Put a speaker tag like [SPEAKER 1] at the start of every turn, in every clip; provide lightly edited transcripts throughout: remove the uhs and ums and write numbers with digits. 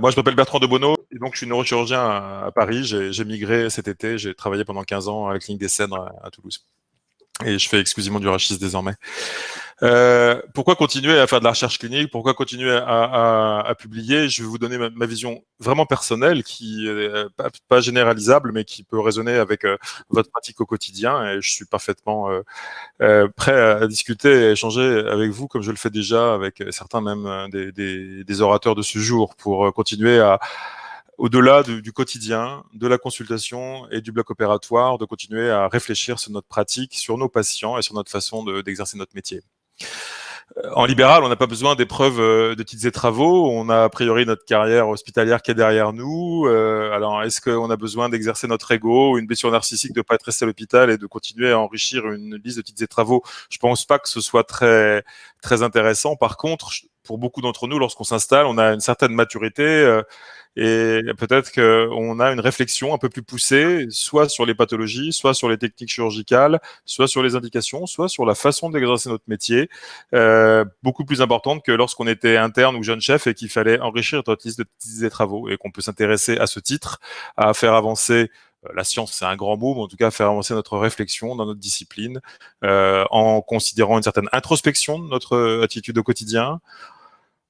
[SPEAKER 1] Moi, je m'appelle Bertrand de Bonneau, et donc je suis neurochirurgien à Paris. J'ai migré cet été, j'ai travaillé pendant 15 ans à la clinique des Cèdres à Toulouse. Et je fais exclusivement du rachis désormais. Pourquoi continuer à faire de la recherche clinique? Pourquoi continuer à publier? Je vais vous donner ma vision vraiment personnelle, qui est pas généralisable, mais qui peut résonner avec votre pratique au quotidien. Et je suis parfaitement prêt à discuter et à échanger avec vous, comme je le fais déjà avec certains même des orateurs de ce jour, pour continuer à au-delà du quotidien, de la consultation et du bloc opératoire, de continuer à réfléchir sur notre pratique, sur nos patients et sur notre façon d'exercer notre métier. En libéral, on n'a pas besoin d'épreuves de titres et travaux. On a a priori notre carrière hospitalière qui est derrière nous. Alors, est-ce qu'on a besoin d'exercer notre ego, une blessure narcissique, de ne pas être resté à l'hôpital et de continuer à enrichir une liste de titres et travaux? Je pense pas que ce soit très très intéressant. Par contre, pour beaucoup d'entre nous, lorsqu'on s'installe, on a une certaine maturité. Et peut-être qu'on a une réflexion un peu plus poussée, soit sur les pathologies, soit sur les techniques chirurgicales, soit sur les indications, soit sur la façon d'exercer notre métier, beaucoup plus importante que lorsqu'on était interne ou jeune chef et qu'il fallait enrichir notre liste de petits travaux, et qu'on peut s'intéresser à ce titre, à faire avancer la science, c'est un grand mot, mais en tout cas faire avancer notre réflexion dans notre discipline, en considérant une certaine introspection de notre attitude au quotidien,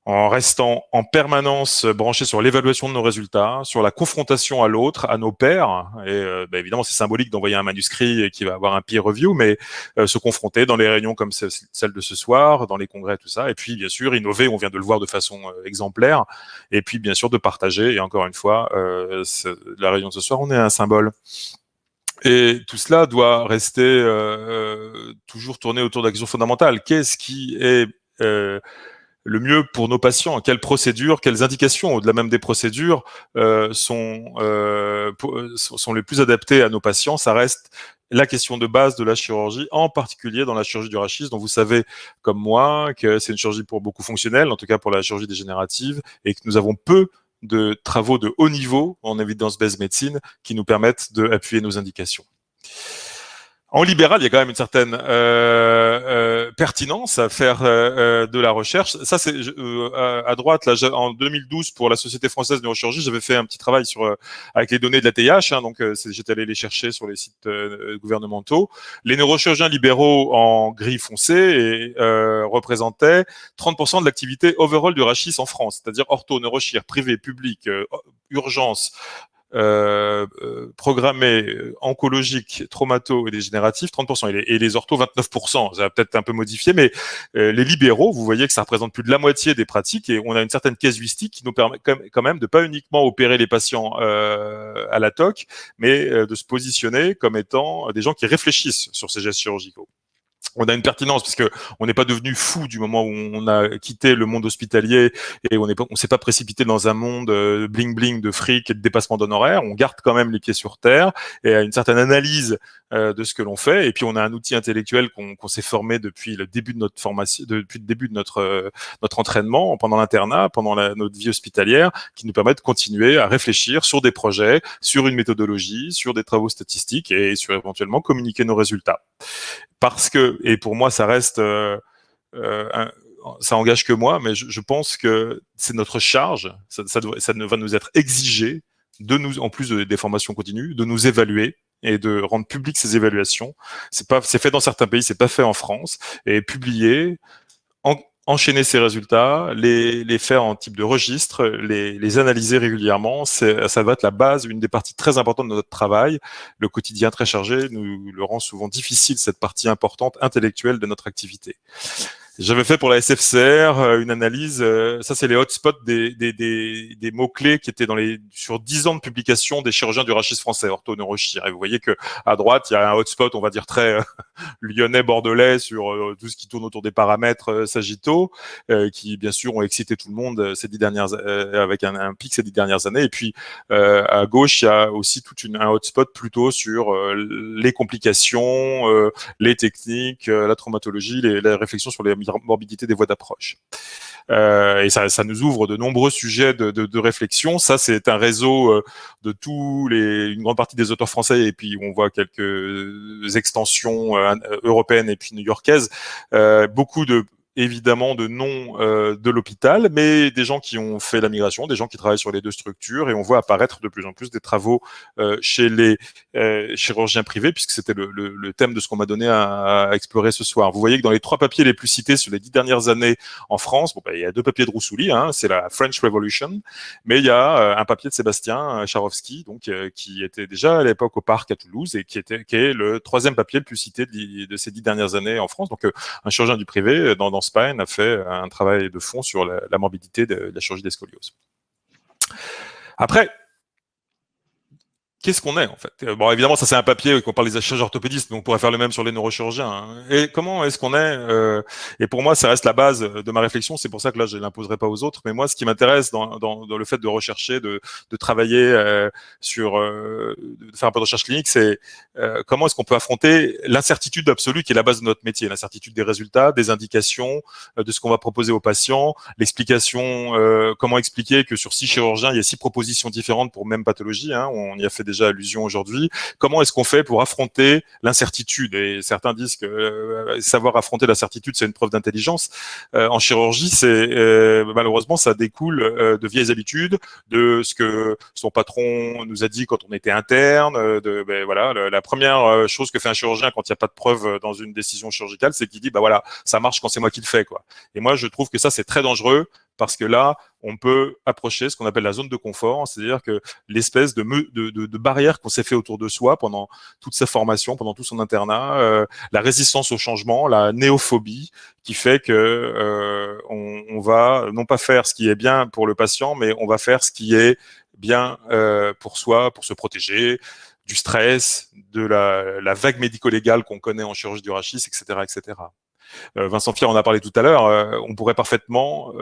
[SPEAKER 1] en restant en permanence branché sur l'évaluation de nos résultats, sur la confrontation à l'autre, à nos pairs. Et évidemment, c'est symbolique d'envoyer un manuscrit qui va avoir un peer review, mais se confronter dans les réunions comme celle de ce soir, dans les congrès, tout ça. Et puis, bien sûr, innover, on vient de le voir de façon exemplaire. Et puis, bien sûr, de partager. Et encore une fois, la réunion de ce soir, on est un symbole. Et tout cela doit rester toujours tourné autour de la question fondamentale. Qu'est-ce qui est le mieux pour nos patients? Quelles procédures, quelles indications, au-delà même des procédures, sont les plus adaptées à nos patients? Ça reste la question de base de la chirurgie, en particulier dans la chirurgie du rachis, dont vous savez, comme moi, que c'est une chirurgie pour beaucoup fonctionnelle, en tout cas pour la chirurgie dégénérative, et que nous avons peu de travaux de haut niveau en evidence-based médecine qui nous permettent d'appuyer nos indications. En libéral, il y a quand même une certaine pertinence à faire de la recherche. Ça, c'est à droite, là, en 2012, pour la Société française de neurochirurgie, j'avais fait un petit travail sur avec les données de la TIH. Donc, j'étais allé les chercher sur les sites gouvernementaux. Les neurochirurgiens libéraux en gris foncé représentaient 30% de l'activité overall du rachis en France, c'est-à-dire ortho, neurochir, privé, public, urgence, programmés, oncologiques, traumato et dégénératifs, 30%, et les orthos, 29%. Ça va peut-être un peu modifié, mais les libéraux, vous voyez que ça représente plus de la moitié des pratiques, et on a une certaine casuistique qui nous permet quand même de pas uniquement opérer les patients à la TOC, mais de se positionner comme étant des gens qui réfléchissent sur ces gestes chirurgicaux. On a une pertinence parce que on n'est pas devenu fou du moment où on a quitté le monde hospitalier, et on s'est pas précipité dans un monde bling bling de fric et de dépassement d'honoraires. On garde quand même les pieds sur terre et a une certaine analyse de ce que l'on fait. Et puis on a un outil intellectuel qu'on s'est formé depuis le début de notre formation, depuis le début de notre entraînement, pendant l'internat, pendant notre vie hospitalière, qui nous permet de continuer à réfléchir sur des projets, sur une méthodologie, sur des travaux statistiques, et sur éventuellement communiquer nos résultats. Parce que, et pour moi, ça reste, ça engage que moi, mais je pense que c'est notre charge, ça va nous être exigé de nous, en plus des formations continues, de nous évaluer et de rendre publiques ces évaluations. C'est fait dans certains pays, c'est pas fait en France, et publier, enchaîner ces résultats, les faire en type de registre, les analyser régulièrement, ça va être la base, une des parties très importantes de notre travail. Le quotidien très chargé nous le rend souvent difficile, cette partie importante intellectuelle de notre activité. J'avais fait pour la SFCR une analyse, ça c'est les hotspots des mots-clés qui étaient sur 10 ans de publication des chirurgiens du rachis français, ortho-neurochir. Et vous voyez que à droite, il y a un hotspot, on va dire très lyonnais, bordelais, sur tout ce qui tourne autour des paramètres sagittaux, qui bien sûr ont excité tout le monde ces 10 dernières, avec un pic ces 10 dernières années. Et puis à gauche, il y a aussi un hotspot plutôt sur les complications, les techniques, la traumatologie, la réflexion sur les morbidités des voies d'approche. Et ça nous ouvre de nombreux sujets de réflexion. Ça, c'est un réseau de une grande partie des auteurs français, et puis on voit quelques extensions européennes et puis new-yorkaises. Beaucoup de évidemment de nom de l'hôpital, mais des gens qui ont fait la migration, des gens qui travaillent sur les deux structures, et on voit apparaître de plus en plus des travaux chez les chirurgiens privés, puisque c'était le thème de ce qu'on m'a donné à explorer ce soir. Vous voyez que dans les 3 papiers les plus cités sur les 10 dernières années en France, bon, il y a 2 papiers de Roussouli, hein, c'est la French Revolution, mais il y a un papier de Sébastien Charofsky, donc qui était déjà à l'époque au Parc à Toulouse et qui est le 3e papier le plus cité de ces 10 dernières années en France. Donc un chirurgien du privé dans Spine a fait un travail de fond sur la morbidité de la chirurgie des scolioses. Après, qu'est-ce qu'on est en fait? Bon, évidemment, ça c'est un papier qu'on parle des chirurgiens orthopédistes, donc on pourrait faire le même sur les neurochirurgiens. Hein. Et comment est-ce qu'on est, et pour moi, ça reste la base de ma réflexion. C'est pour ça que là, je l'imposerai pas aux autres. Mais moi, ce qui m'intéresse dans le fait de rechercher, de travailler sur, de faire un peu de recherche clinique, c'est comment est-ce qu'on peut affronter l'incertitude absolue qui est la base de notre métier, l'incertitude des résultats, des indications, de ce qu'on va proposer aux patients, l'explication, comment expliquer que sur 6 chirurgiens, il y a 6 propositions différentes pour même pathologie. Hein. On y a fait déjà allusion aujourd'hui. Comment est-ce qu'on fait pour affronter l'incertitude? Et certains disent que savoir affronter l'incertitude, c'est une preuve d'intelligence. En chirurgie, malheureusement, ça découle de vieilles habitudes, de ce que son patron nous a dit quand on était interne. Voilà, la première chose que fait un chirurgien quand il n'y a pas de preuve dans une décision chirurgicale, c'est qu'il dit voilà, ça marche quand c'est moi qui le fais, quoi. Et moi, je trouve que ça, c'est très dangereux. Parce que là, on peut approcher ce qu'on appelle la zone de confort, c'est-à-dire que l'espèce de barrière qu'on s'est fait autour de soi pendant toute sa formation, pendant tout son internat, la résistance au changement, la néophobie, qui fait que on va non pas faire ce qui est bien pour le patient, mais on va faire ce qui est bien pour soi, pour se protéger du stress, de la vague médico-légale qu'on connaît en chirurgie du rachis, etc., etc. Vincent Fier en a parlé tout à l'heure, on pourrait parfaitement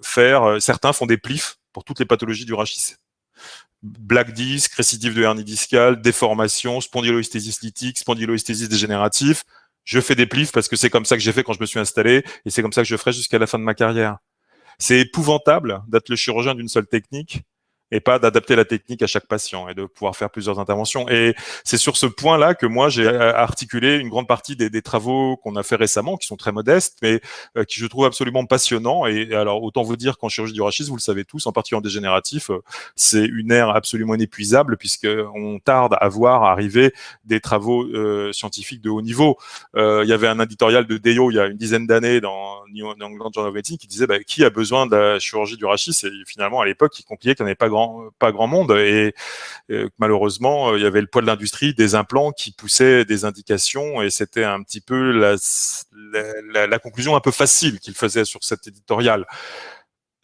[SPEAKER 1] faire, certains font des plifs pour toutes les pathologies du rachis. Black disc, récidive de hernie discale, déformation, spondylolisthésis lytique, spondylolisthésis dégénératif. Je fais des plifs parce que c'est comme ça que j'ai fait quand je me suis installé et c'est comme ça que je ferai jusqu'à la fin de ma carrière. C'est épouvantable d'être le chirurgien d'une seule technique et pas d'adapter la technique à chaque patient et de pouvoir faire plusieurs interventions. Et c'est sur ce point-là que moi, j'ai articulé une grande partie des travaux qu'on a fait récemment, qui sont très modestes, mais qui je trouve absolument passionnants. Et alors, autant vous dire qu'en chirurgie du rachis, vous le savez tous, en particulier en dégénératif, c'est une ère absolument inépuisable puisqu'on tarde à voir arriver des travaux scientifiques de haut niveau. Il y avait un éditorial de Deyo il y a une dizaine d'années dans New England Journal of Medicine qui disait qui a besoin de la chirurgie du rachis, et finalement à l'époque il concluait qu'il n'y en avait pas grand monde et malheureusement il y avait le poids de l'industrie des implants qui poussaient des indications et c'était un petit peu la conclusion un peu facile qu'il faisait sur cet éditorial.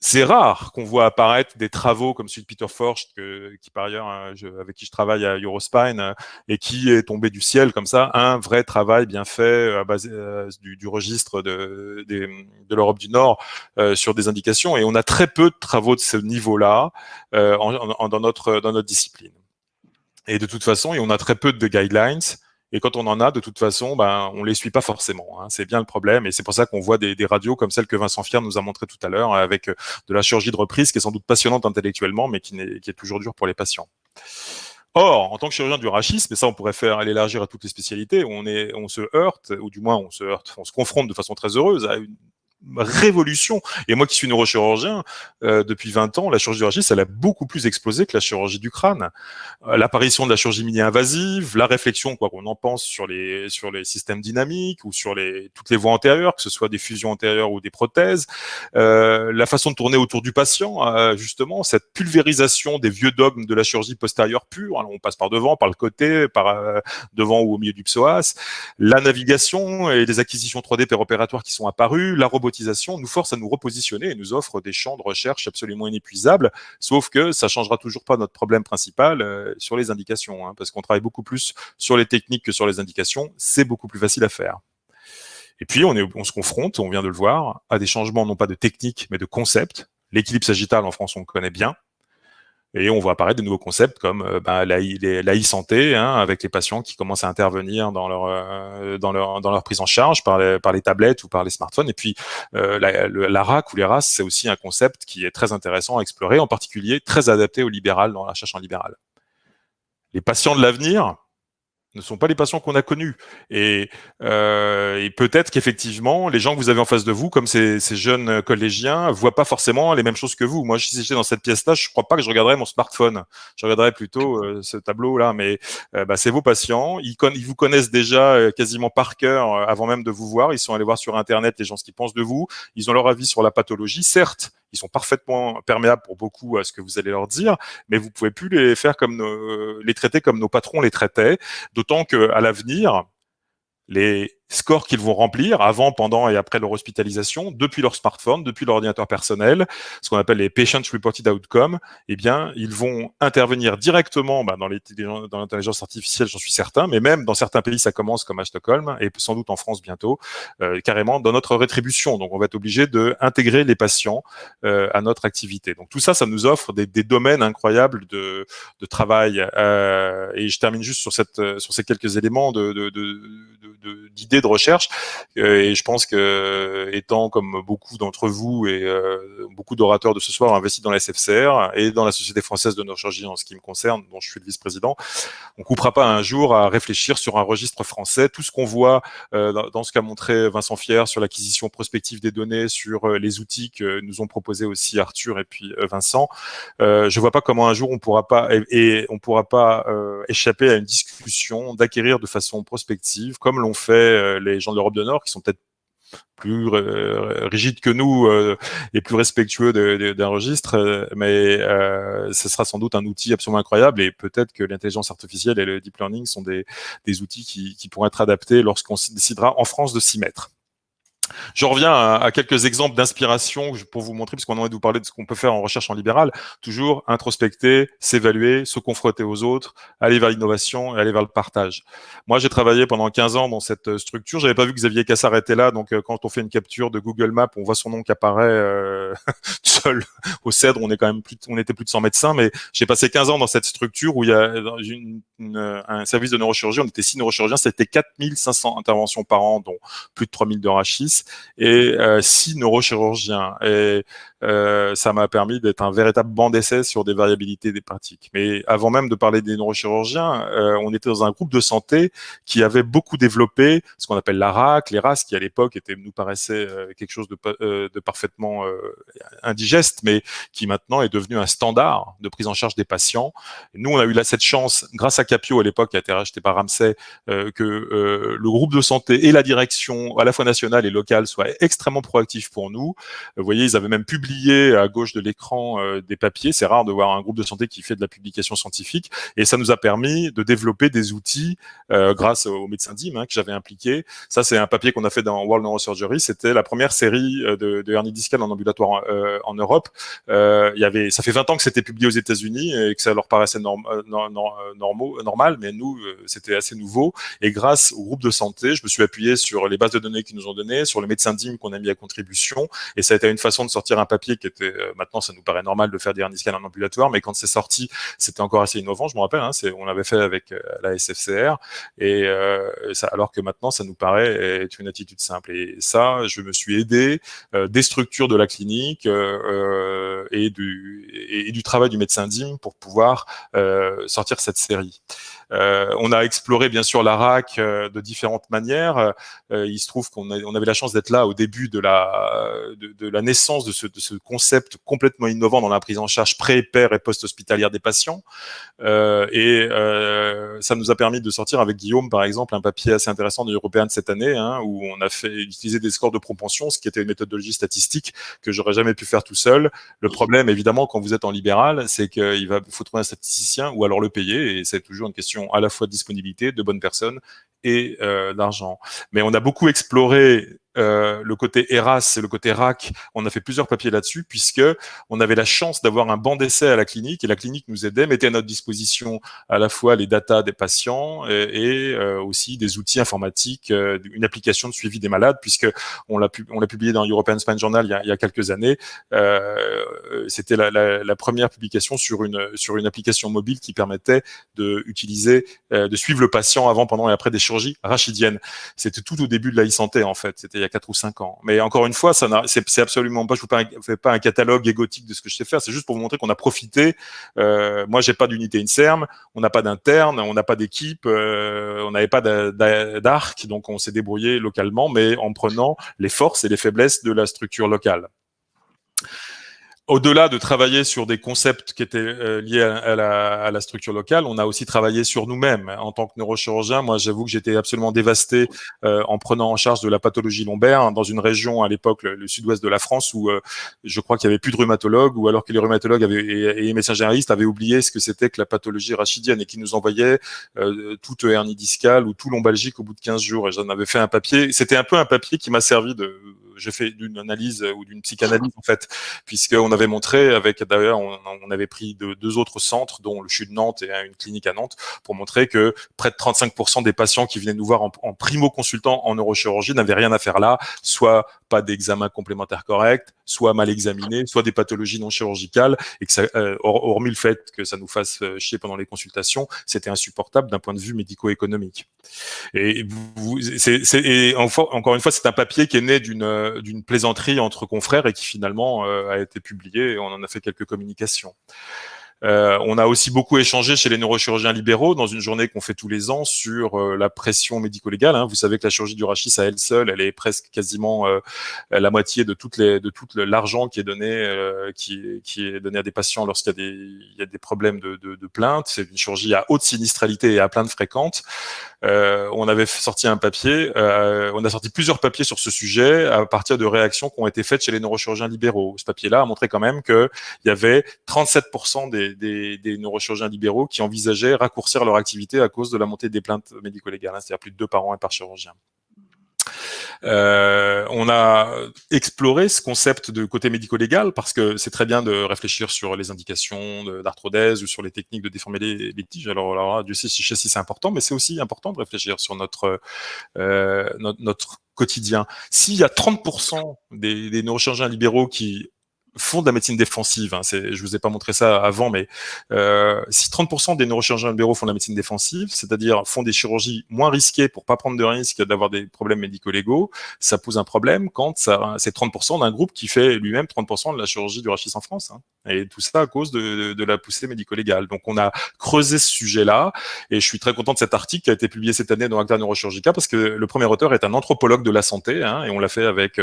[SPEAKER 1] C'est rare qu'on voit apparaître des travaux comme celui de Peter Forst, qui par ailleurs, avec qui je travaille à Eurospine, et qui est tombé du ciel comme ça, un vrai travail bien fait à base du registre de l'Europe du Nord sur des indications. Et on a très peu de travaux de ce niveau-là dans notre discipline. Et de toute façon, on a très peu de guidelines. Et quand on en a, de toute façon, on les suit pas forcément. Hein. C'est bien le problème. Et c'est pour ça qu'on voit des radios comme celle que Vincent Fier nous a montré tout à l'heure, avec de la chirurgie de reprise qui est sans doute passionnante intellectuellement, mais qui est toujours dure pour les patients. Or, en tant que chirurgien du rachis, mais ça on pourrait l'élargir à toutes les spécialités, on se heurte, ou du moins on se confronte de façon très heureuse à une révolution. Et moi qui suis neurochirurgien, depuis 20 ans, la chirurgie du rachis, elle a beaucoup plus explosé que la chirurgie du crâne. L'apparition de la chirurgie mini-invasive, la réflexion, quoi qu'on en pense, sur les systèmes dynamiques ou sur toutes les voies antérieures, que ce soit des fusions antérieures ou des prothèses, la façon de tourner autour du patient, justement, cette pulvérisation des vieux dogmes de la chirurgie postérieure pure, alors on passe par devant, par le côté, par devant ou au milieu du psoas, la navigation et les acquisitions 3D péropératoires qui sont apparues, la robotisation nous force à nous repositionner et nous offre des champs de recherche absolument inépuisables, sauf que ça changera toujours pas notre problème principal sur les indications, hein, parce qu'on travaille beaucoup plus sur les techniques que sur les indications, c'est beaucoup plus facile à faire. Et puis on se confronte, on vient de le voir, à des changements non pas de technique mais de concept. L'équilibre sagittal en France on le connaît bien. Et on voit apparaître de nouveaux concepts comme la e-santé, hein, avec les patients qui commencent à intervenir dans leur prise en charge par les tablettes ou par les smartphones. Et puis la RAC ou les RAS, c'est aussi un concept qui est très intéressant à explorer, en particulier très adapté au libéral, dans la recherche en libéral. Les patients de l'avenir, ne sont pas les patients qu'on a connus. Et peut-être qu'effectivement, les gens que vous avez en face de vous, comme ces jeunes collégiens, voient pas forcément les mêmes choses que vous. Moi, si j'étais dans cette pièce-là, je crois pas que je regarderais mon smartphone. Je regarderais plutôt ce tableau-là. Mais c'est vos patients. Ils vous connaissent déjà quasiment par cœur avant même de vous voir. Ils sont allés voir sur Internet les gens ce qu'ils pensent de vous. Ils ont leur avis sur la pathologie. Certes, ils sont parfaitement perméables pour beaucoup à ce que vous allez leur dire, mais vous pouvez plus les faire les traiter comme nos patrons les traitaient. D'autant qu'à l'avenir, les scores qu'ils vont remplir avant, pendant et après leur hospitalisation, depuis leur smartphone, depuis leur ordinateur personnel, ce qu'on appelle les Patient Reported Outcomes, eh bien, ils vont intervenir directement dans l'intelligence artificielle, j'en suis certain, mais même dans certains pays, ça commence comme à Stockholm, et sans doute en France bientôt, carrément dans notre rétribution. Donc, on va être obligé d'intégrer les patients à notre activité. Donc, tout ça, ça nous offre des domaines incroyables de travail. Et je termine juste sur ces quelques éléments d'idées de recherche. Et je pense que, étant comme beaucoup d'entre vous et beaucoup d'orateurs de ce soir investis dans la SFCR et dans la Société française de neurochirurgie en ce qui me concerne, dont je suis le vice-président, on ne coupera pas un jour à réfléchir sur un registre français. Tout ce qu'on voit dans ce qu'a montré Vincent Fier sur l'acquisition prospective des données, sur les outils que nous ont proposés aussi Arthur et puis Vincent, je vois pas comment un jour on pourra pas échapper à une discussion d'acquérir de façon prospective, comme l'ont fait les gens de l'Europe du Nord, qui sont peut-être plus rigides que nous et plus respectueux d'un registre, mais ce sera sans doute un outil absolument incroyable, et peut-être que l'intelligence artificielle et le deep learning sont des outils qui pourront être adaptés lorsqu'on décidera en France de s'y mettre. Je reviens à quelques exemples d'inspiration pour vous montrer, parce qu'on a envie de vous parler de ce qu'on peut faire en recherche en libéral. Toujours introspecter, s'évaluer, se confronter aux autres, aller vers l'innovation et aller vers le partage. Moi, j'ai travaillé pendant 15 ans dans cette structure. J'avais pas vu que Xavier Cassard était là, donc quand on fait une capture de Google Maps, on voit son nom qui apparaît seul au CEDRE. On était plus de 100 médecins, mais j'ai passé 15 ans dans cette structure où il y a un service de neurochirurgie. On était 6 neurochirurgiens, c'était 4500 interventions par an, dont plus de 3000 de rachis, et 6 neurochirurgiens. Et ça m'a permis d'être un véritable banc d'essai sur des variabilités des pratiques. Mais avant même de parler des neurochirurgiens, on était dans un groupe de santé qui avait beaucoup développé ce qu'on appelle la RAC, les RAS, qui à l'époque nous paraissait quelque chose de parfaitement indigeste, mais qui maintenant est devenu un standard de prise en charge des patients. Et nous, on a eu cette chance, grâce à Capio à l'époque, qui a été racheté par Ramsay, que le groupe de santé et la direction, à la fois nationale et locale, soient extrêmement proactifs pour nous. Vous voyez, ils avaient même publié à gauche de l'écran des papiers. C'est rare de voir un groupe de santé qui fait de la publication scientifique. Et ça nous a permis de développer des outils grâce aux médecins DIM que j'avais impliqués. Ça, c'est un papier qu'on a fait dans World Neurosurgery. C'était la première série de hernie discale en ambulatoire en Europe. Ça fait 20 ans que c'était publié aux États-Unis et que ça leur paraissait normal, mais nous, c'était assez nouveau. Et grâce au groupe de santé, je me suis appuyé sur les bases de données qu'ils nous ont données, sur les médecins DIM qu'on a mis à contribution. Et ça a été une façon de sortir un papier qui était, maintenant, ça nous paraît normal de faire des hernies discales en ambulatoire, mais quand c'est sorti, c'était encore assez innovant. Je me rappelle, on l'avait fait avec la SFCR, et alors que maintenant, ça nous paraît être une attitude simple. Et ça, je me suis aidé des structures de la clinique et du travail du médecin DIM pour pouvoir sortir cette série. On a exploré bien sûr la RAC de différentes manières. Il se trouve qu'on avait la chance d'être là au début de la naissance de ce concept complètement innovant dans la prise en charge pré, per et post-hospitalière des patients. Ça nous a permis de sortir avec Guillaume, par exemple, un papier assez intéressant de l'Européenne cette année, où on a fait utiliser des scores de propension, ce qui était une méthodologie statistique que j'aurais jamais pu faire tout seul. Le problème, évidemment, quand vous êtes en libéral, c'est qu'il faut trouver un statisticien ou alors le payer, et c'est toujours une question à la fois de disponibilité, de bonnes personnes et d'argent. Mais on a beaucoup exploré le côté ERAS et le côté RAC. On a fait plusieurs papiers là-dessus, puisque on avait la chance d'avoir un banc d'essai à la clinique, et la clinique nous aidait, mettait à notre disposition à la fois les datas des patients et aussi des outils informatiques, une application de suivi des malades, puisque on l'a publié dans European Spine Journal il y a quelques années. C'était la première publication sur une application mobile qui permettait de suivre le patient avant, pendant et après des chirurgies rachidiennes. C'était tout au début de la e-santé, en fait. C'était y a 4 ou 5 ans. Mais encore une fois, c'est absolument pas, je vous fais pas un catalogue égotique de ce que je sais faire, c'est juste pour vous montrer qu'on a profité. Moi, j'ai pas d'unité INSERM, on n'a pas d'interne, on n'a pas d'équipe, on n'avait pas d'arc, donc on s'est débrouillé localement, mais en prenant les forces et les faiblesses de la structure locale. Au-delà de travailler sur des concepts qui étaient liés à la structure locale, on a aussi travaillé sur nous-mêmes. En tant que neurochirurgien, moi, j'avoue que j'étais absolument dévasté en prenant en charge de la pathologie lombaire dans une région, à l'époque, le sud-ouest de la France, où je crois qu'il y avait plus de rhumatologues, ou alors que les rhumatologues et les médecins généralistes avaient oublié ce que c'était que la pathologie rachidienne et qui nous envoyaient toute hernie discale ou tout lombalgique au bout de 15 jours. Et j'en avais fait un papier. C'était un peu un papier qui m'a servi j'ai fait d'une analyse ou d'une psychanalyse, en fait, puisqu'on avait montré d'ailleurs, on avait pris deux autres centres, dont le CHU de Nantes et une clinique à Nantes, pour montrer que près de 35% des patients qui venaient nous voir en primo-consultant en neurochirurgie n'avaient rien à faire là, soit pas d'examen complémentaire correct, soit mal examiné, soit des pathologies non chirurgicales, et que ça, hormis le fait que ça nous fasse chier pendant les consultations, c'était insupportable d'un point de vue médico-économique. Et encore une fois, c'est un papier qui est né d'une plaisanterie entre confrères et qui finalement a été publié et on en a fait quelques communications. On a aussi beaucoup échangé chez les neurochirurgiens libéraux dans une journée qu'on fait tous les ans sur la pression médico-légale. Vous savez que la chirurgie du rachis à elle seule, elle est presque quasiment la moitié de tout l'argent qui est donné qui est donné à des patients lorsqu'il y a des problèmes de plainte. C'est une chirurgie à haute sinistralité et à plainte fréquente. On avait sorti un papier, on a sorti plusieurs papiers sur ce sujet à partir de réactions qui ont été faites chez les neurochirurgiens libéraux. Ce papier-là a montré quand même qu'il y avait 37% des neurochirurgiens libéraux qui envisageaient raccourcir leur activité à cause de la montée des plaintes médico-légales, c'est-à-dire plus de 2 par an et par chirurgien. On a exploré ce concept de côté médico-légal parce que c'est très bien de réfléchir sur les indications d'arthrodèse ou sur les techniques de déformer les tiges. Alors Dieu sait si c'est important, mais c'est aussi important de réfléchir sur notre quotidien. S'il y a 30% des neurochirurgiens libéraux qui font de la médecine défensive, je vous ai pas montré ça avant, mais si 30% des neurochirurgiens libéraux font de la médecine défensive, c'est-à-dire font des chirurgies moins risquées pour pas prendre de risque d'avoir des problèmes médico-légaux, ça pose un problème quand c'est 30% d'un groupe qui fait lui-même 30% de la chirurgie du rachis en France. Et tout ça à cause de la poussée médico-légale. Donc on a creusé ce sujet-là, et je suis très content de cet article qui a été publié cette année dans Acta Neurochirurgica, parce que le premier auteur est un anthropologue de la santé, et on l'a fait avec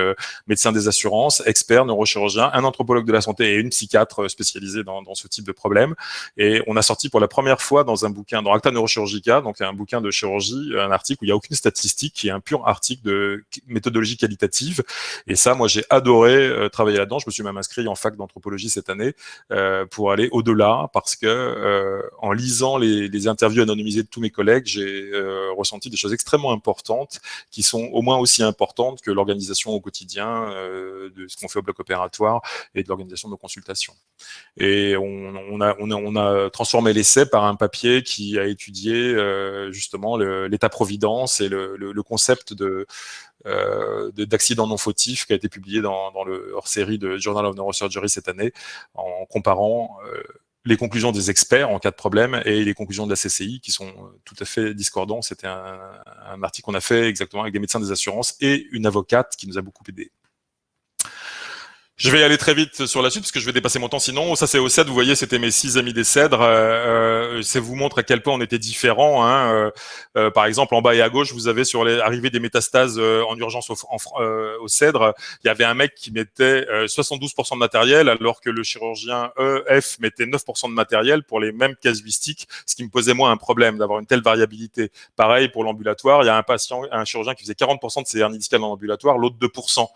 [SPEAKER 1] médecin des assurances, expert, neurochirurgien, un anthropologue de la santé et une psychiatre spécialisée dans ce type de problème. Et on a sorti pour la première fois dans un bouquin, dans Acta Neurochirurgica, donc un bouquin de chirurgie, un article où il n'y a aucune statistique, qui est un pur article de méthodologie qualitative. Et ça, moi, j'ai adoré travailler là-dedans. Je me suis même inscrit en fac d'anthropologie cette année pour aller au-delà, parce que en lisant les interviews anonymisées de tous mes collègues, j'ai ressenti des choses extrêmement importantes qui sont au moins aussi importantes que l'organisation au quotidien de ce qu'on fait au bloc opératoire et de l'organisation de nos consultations. Et on a transformé l'essai par un papier qui a étudié justement l'état-providence et le concept d'accident non fautif qui a été publié dans le hors-série de Journal of Neurosurgery cette année, en comparant les conclusions des experts en cas de problème et les conclusions de la CCI qui sont tout à fait discordants. C'était un article qu'on a fait exactement avec des médecins des assurances et une avocate qui nous a beaucoup aidé. Je vais aller très vite sur la suite parce que je vais dépasser mon temps sinon. Ça c'est au CEDRE, vous voyez, c'était mes 6 amis des CEDRE. Ça vous montre à quel point on était différents. Par exemple, en bas et à gauche, vous avez sur l'arrivée des métastases en urgence au CEDRE, il y avait un mec qui mettait 72% de matériel alors que le chirurgien EF mettait 9% de matériel pour les mêmes casuistiques, ce qui me posait moi un problème d'avoir une telle variabilité. Pareil pour l'ambulatoire, il y a un chirurgien qui faisait 40% de ses hernies discales en ambulatoire, l'autre 2%.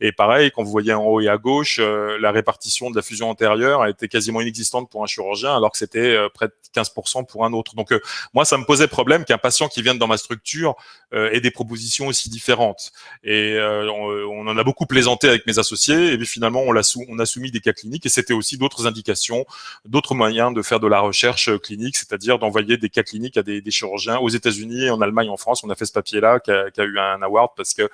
[SPEAKER 1] Et pareil, quand vous voyez en haut et à gauche, la répartition de la fusion antérieure a été quasiment inexistante pour un chirurgien, alors que c'était près de 15% pour un autre. Donc moi, ça me posait problème qu'un patient qui vienne dans ma structure ait des propositions aussi différentes. Et on en a beaucoup plaisanté avec mes associés, et puis finalement, on a soumis des cas cliniques, et c'était aussi d'autres indications, d'autres moyens de faire de la recherche clinique, c'est-à-dire d'envoyer des cas cliniques à des chirurgiens aux États-Unis, en Allemagne, en France. On a fait ce papier-là qui a eu un award parce que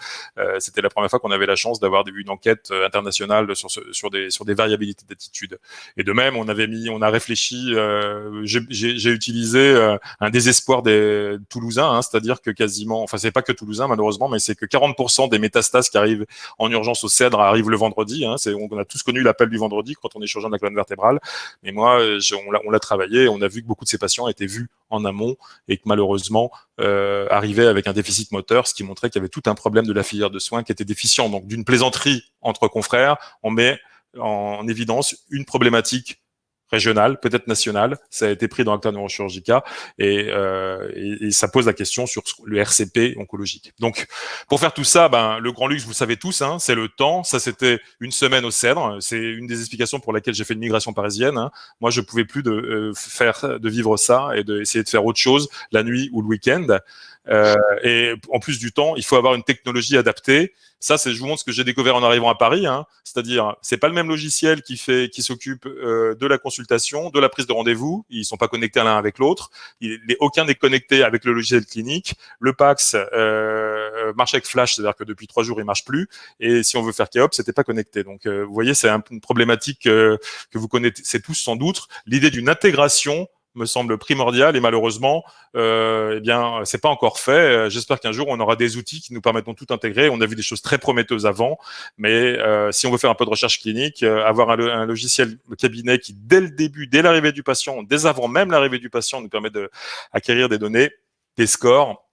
[SPEAKER 1] c'était la première fois qu'on avait la chance d'avoir avoir une enquête internationale sur des variabilités d'attitude. Et de même, on a réfléchi, j'ai utilisé un désespoir des Toulousains, hein, c'est-à-dire que quasiment, enfin c'est pas que Toulousains malheureusement, mais c'est que 40% des métastases qui arrivent en urgence au Cèdre arrivent le vendredi. Hein, on a tous connu l'appel du vendredi quand on est chirurgien de la colonne vertébrale. Mais moi, on l'a travaillé, on a vu que beaucoup de ces patients étaient vus en amont et que malheureusement arrivaient avec un déficit moteur, ce qui montrait qu'il y avait tout un problème de la filière de soins qui était déficient. Donc d'une plaisanterie entre confrères, on met en évidence une problématique régionale, peut-être nationale. Ça a été pris dans Acta Neurochirurgica et ça pose la question sur le RCP oncologique. Donc, pour faire tout ça, le grand luxe, vous le savez tous, hein, c'est le temps. Ça, c'était une semaine au Cèdre. C'est une des explications pour laquelle j'ai fait une migration parisienne. Hein. Moi, je pouvais plus de vivre ça et d'essayer de faire autre chose la nuit ou le week-end. Et en plus du temps, il faut avoir une technologie adaptée. Ça, je vous montre ce que j'ai découvert en arrivant à Paris. Hein. C'est-à-dire, c'est pas le même logiciel qui s'occupe de la consultation, de la prise de rendez-vous. Ils sont pas connectés l'un avec l'autre. Aucun n'est connecté avec le logiciel clinique. Le PAX marche avec Flash, c'est-à-dire que depuis 3 jours, il marche plus. Et si on veut faire Keop, c'était pas connecté. Donc, vous voyez, c'est une problématique que vous connaissez tous sans doute. L'idée d'une intégration me semble primordial et malheureusement, eh bien, c'est pas encore fait. J'espère qu'un jour on aura des outils qui nous permettront tout intégrer. On a vu des choses très prometteuses avant, mais si on veut faire un peu de recherche clinique, avoir un logiciel cabinet qui, dès le début, dès l'arrivée du patient, dès avant même l'arrivée du patient, nous permet d'acquérir des données, des scores.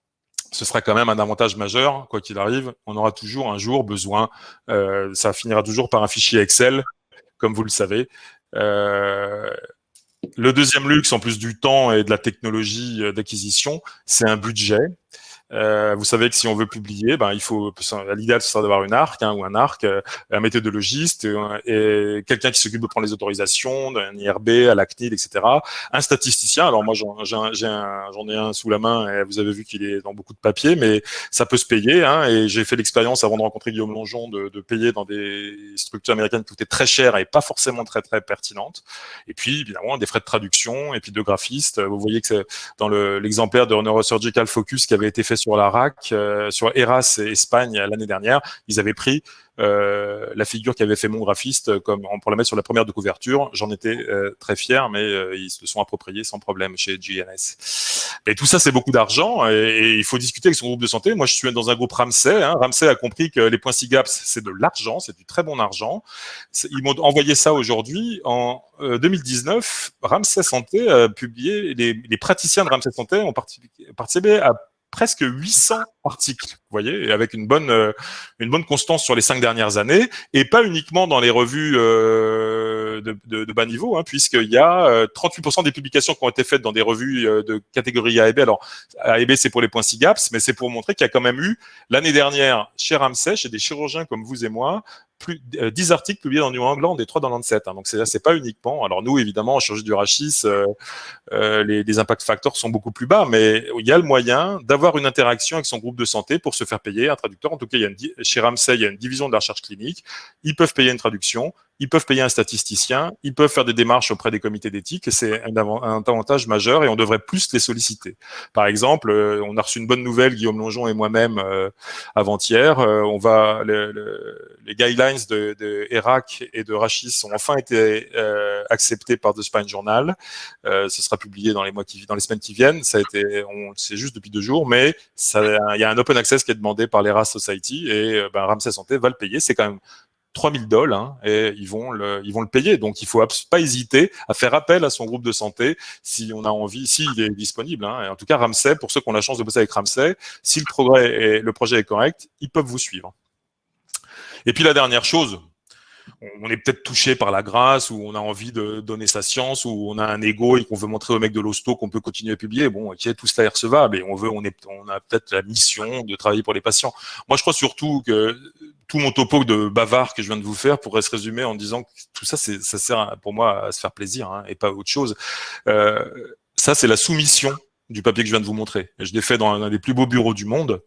[SPEAKER 1] Ce sera quand même un avantage majeur, quoi qu'il arrive. On aura toujours un jour besoin. Ça finira toujours par un fichier Excel, comme vous le savez. Le deuxième luxe, en plus du temps et de la technologie d'acquisition, c'est un budget. Vous savez que si on veut publier, il faut, l'idéal ce sera d'avoir une ARC ou un ARC, un méthodologiste et quelqu'un qui s'occupe de prendre les autorisations, d'un IRB à la CNIL, etc. Un statisticien. Alors moi j'en ai un sous la main et vous avez vu qu'il est dans beaucoup de papiers, mais ça peut se payer. Hein, et j'ai fait l'expérience avant de rencontrer Guillaume Longeon de payer dans des structures américaines qui coûtaient très cher et pas forcément très très pertinentes. Et puis évidemment des frais de traduction et puis de graphiste. Vous voyez que c'est dans l'exemplaire de Neurosurgical Focus qui avait été fait sur la RAC, sur Eras et Espagne l'année dernière, ils avaient pris la figure qu'avait fait mon graphiste pour la mettre sur la première de couverture. J'en étais très fier, mais ils se le sont appropriés sans problème chez GNS. Et tout ça, c'est beaucoup d'argent et il faut discuter avec son groupe de santé. Moi, je suis dans un groupe Ramsay. Hein. Ramsay a compris que les points SIGAPS, c'est de l'argent, c'est du très bon argent. Ils m'ont envoyé ça aujourd'hui. En 2019, Ramsay Santé a publié, les praticiens de Ramsay Santé ont participé à presque 800 articles, vous voyez, avec une bonne constance sur les 5 dernières années, et pas uniquement dans les revues de bas niveau, hein, puisqu'il y a 38% des publications qui ont été faites dans des revues de catégorie A et B. Alors, A et B, c'est pour les points SIGAPS, mais c'est pour montrer qu'il y a quand même eu, l'année dernière, chez Ramsay, chez des chirurgiens comme vous et moi, 10 articles publiés dans New England et 3 dans Lancet. Hein. Donc c'est pas uniquement. Alors nous, évidemment, en chirurgie du rachis, les impact factors sont beaucoup plus bas, mais il y a le moyen d'avoir une interaction avec son groupe de santé pour se faire payer un traducteur. En tout cas, chez Ramsay, il y a une division de la recherche clinique. Ils peuvent payer une traduction, ils peuvent payer un statisticien, ils peuvent faire des démarches auprès des comités d'éthique. Et c'est un avantage majeur et on devrait plus les solliciter. Par exemple, on a reçu une bonne nouvelle, Guillaume Longeon et moi-même, avant-hier. Les guidelines de ERAC et de Rachis ont enfin été acceptés par The Spine Journal. Ce sera publié dans les semaines qui viennent. On le sait juste depuis 2 jours, mais il y a un open access qui est demandé par l'ERAS Society et Ramsay Santé va le payer. C'est quand même $3,000 hein, et ils vont le payer. Donc, il faut pas hésiter à faire appel à son groupe de santé si on a envie, s'il est disponible. Hein. Et en tout cas, Ramsay, pour ceux qui ont la chance de bosser avec Ramsay, si le projet est correct, ils peuvent vous suivre. Et puis la dernière chose, on est peut-être touché par la grâce, ou on a envie de donner sa science, ou on a un ego et qu'on veut montrer au mec de l'hosto qu'on peut continuer à publier. Bon, ok, tout cela est recevable et on a peut-être la mission de travailler pour les patients. Moi, je crois surtout que tout mon topo de bavard que je viens de vous faire pourrait se résumer en disant que tout ça, ça sert pour moi à se faire plaisir hein, et pas autre chose. Ça, c'est la soumission du papier que je viens de vous montrer. Je l'ai fait dans un des plus beaux bureaux du monde.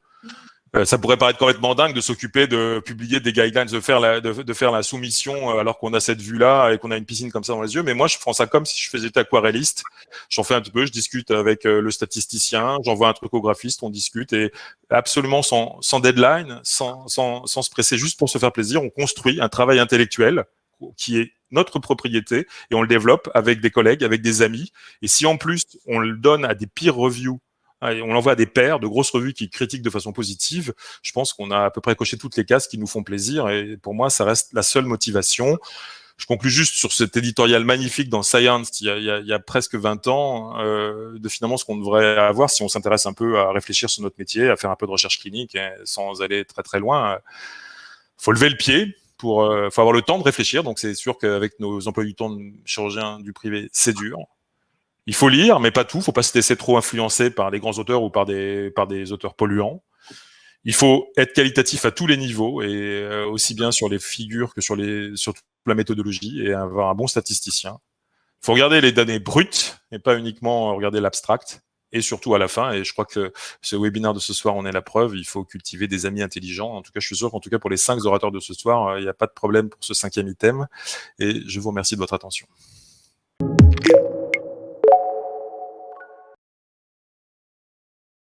[SPEAKER 1] Ça pourrait paraître complètement dingue de s'occuper de publier des guidelines, de faire la soumission alors qu'on a cette vue-là et qu'on a une piscine comme ça dans les yeux. Mais moi, je prends ça comme si je faisais aquarelliste. J'en fais un petit peu, je discute avec le statisticien, j'envoie un truc au graphiste, on discute et absolument sans deadline, sans se presser, juste pour se faire plaisir, on construit un travail intellectuel qui est notre propriété et on le développe avec des collègues, avec des amis. Et si en plus on le donne à des peer reviews, on l'envoie à des pairs de grosses revues qui critiquent de façon positive, je pense qu'on a à peu près coché toutes les cases qui nous font plaisir et pour moi, ça reste la seule motivation. Je conclus juste sur cet éditorial magnifique dans Science il y a presque 20 ans de finalement ce qu'on devrait avoir si on s'intéresse un peu à réfléchir sur notre métier, à faire un peu de recherche clinique sans aller très très loin. Faut lever le pied, faut avoir le temps de réfléchir. Donc c'est sûr qu'avec nos emplois du temps de chirurgien du privé, c'est dur. Il faut lire, mais pas tout. Il ne faut pas se laisser trop influencer par les grands auteurs ou par des auteurs polluants. Il faut être qualitatif à tous les niveaux, et aussi bien sur les figures que sur toute la méthodologie, et avoir un bon statisticien. Il faut regarder les données brutes, et pas uniquement regarder l'abstract. Et surtout à la fin, et je crois que ce webinaire de ce soir en est la preuve, il faut cultiver des amis intelligents. En tout cas, je suis sûr qu'en tout cas pour les 5 orateurs de ce soir, il n'y a pas de problème pour ce 5e item. Et je vous remercie de votre attention.